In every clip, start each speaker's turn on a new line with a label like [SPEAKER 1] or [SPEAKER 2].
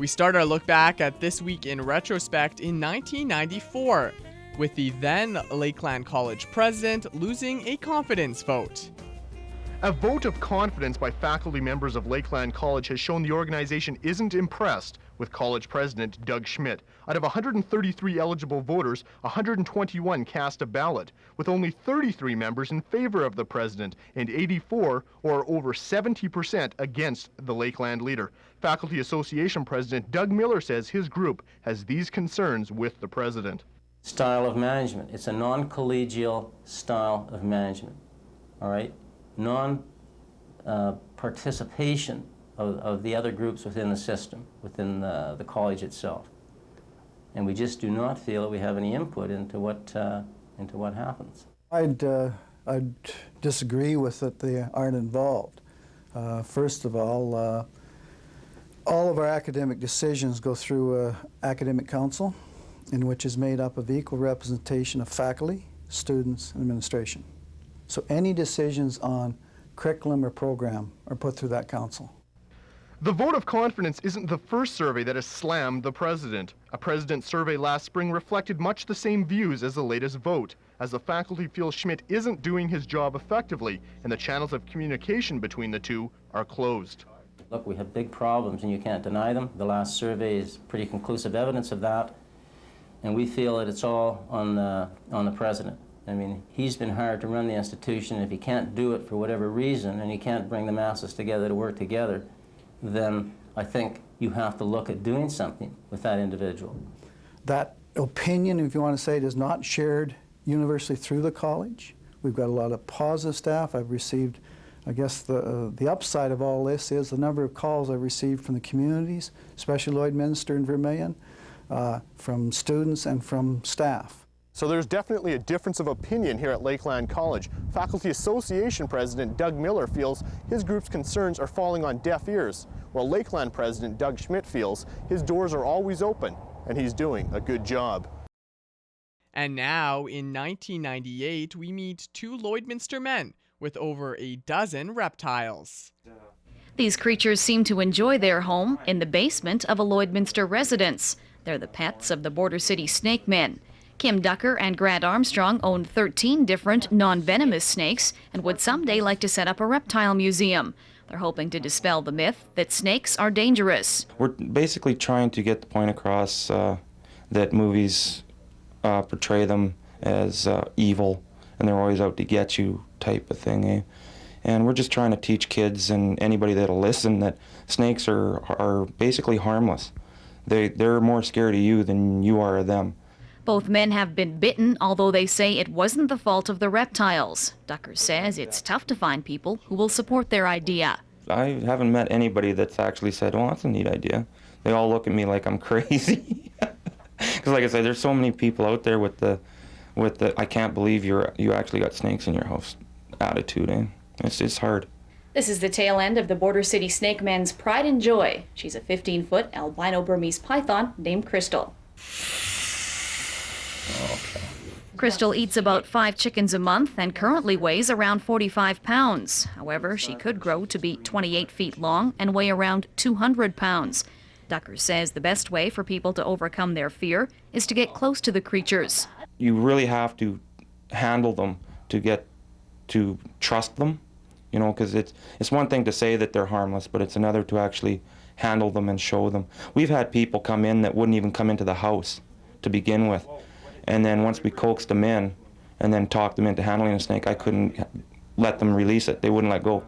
[SPEAKER 1] We start our look back at this week in retrospect in 1994, with the then Lakeland College president losing a confidence vote.
[SPEAKER 2] A vote of confidence by faculty members of Lakeland College has shown the organization isn't impressed with college president Doug Schmidt. Out of 133 eligible voters, 121 cast a ballot, with only 33 members in favor of the president and 84, or over 70%, against the Lakeland leader. Faculty Association President Doug Miller says his group has these concerns with the president.
[SPEAKER 3] Style of management. It's a non-collegial style of management, all right? Non-participation of the other groups within the system, within the college itself. And we just do not feel that we have any input into what happens.
[SPEAKER 4] I'd disagree with that they aren't involved. First of all of our academic decisions go through academic council, in which is made up of equal representation of faculty, students, and administration. So any decisions on curriculum or program are put through that council.
[SPEAKER 2] The vote of confidence isn't the first survey that has slammed the president. A president survey last spring reflected much the same views as the latest vote, as the faculty feel Schmidt isn't doing his job effectively and the channels of communication between the two are closed.
[SPEAKER 3] Look, we have big problems and you can't deny them. The last survey is pretty conclusive evidence of that, and we feel that it's all on the president. I mean, he's been hired to run the institution. If he can't do it for whatever reason and he can't bring the masses together to work together, then I think you have to look at doing something with that individual. That
[SPEAKER 4] opinion, if you want to say it, is not shared universally through the college. We've got a lot of positive staff. I've received, I guess the upside of all this is the number of calls I've received from the communities, especially Lloydminster and Vermilion, from students and from staff.
[SPEAKER 2] So there's definitely a difference of opinion here at Lakeland College. Faculty Association President Doug Miller feels his group's concerns are falling on deaf ears, while Lakeland President Doug Schmidt feels his doors are always open and he's doing a good job.
[SPEAKER 1] And now, in 1998, we meet two Lloydminster men with over a dozen reptiles.
[SPEAKER 5] These creatures seem to enjoy their home in the basement of a Lloydminster residence. They're the pets of the Border City snake men. Kim Ducker and Grant Armstrong own 13 different non-venomous snakes and would someday like to set up a reptile museum. They're hoping to dispel the myth that snakes are dangerous.
[SPEAKER 6] We're basically trying to get the point across that movies portray them as evil and they're always out to get you type of thing. Eh? And we're just trying to teach kids and anybody that'll listen that snakes are basically harmless. They're more scared of you than you are of them.
[SPEAKER 5] Both men have been bitten, although they say it wasn't the fault of the reptiles. Ducker says it's tough to find people who will support their idea.
[SPEAKER 6] I haven't met anybody that's actually said, well, that's a neat idea. They all look at me like I'm crazy. Because like I said, there's so many people out there with the I can't believe you actually got snakes in your house attitude. Eh? It's hard.
[SPEAKER 5] This is the tail end of the Border City snake man's pride and joy. She's a 15-foot albino Burmese python named Crystal.
[SPEAKER 6] Okay.
[SPEAKER 5] Crystal eats about 5 chickens a month and currently weighs around 45 pounds. However, she could grow to be 28 feet long and weigh around 200 pounds. Ducker says the best way for people to overcome their fear is to get close to the creatures.
[SPEAKER 6] You really have to handle them to get to trust them, you know, because it's one thing to say that they're harmless, but it's another to actually handle them and show them. We've had people come in that wouldn't even come into the house to begin with. And then once we coaxed them in and then talked them into handling a snake, I couldn't let them release it. They wouldn't let go.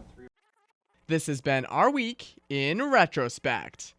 [SPEAKER 1] This has been our week in retrospect.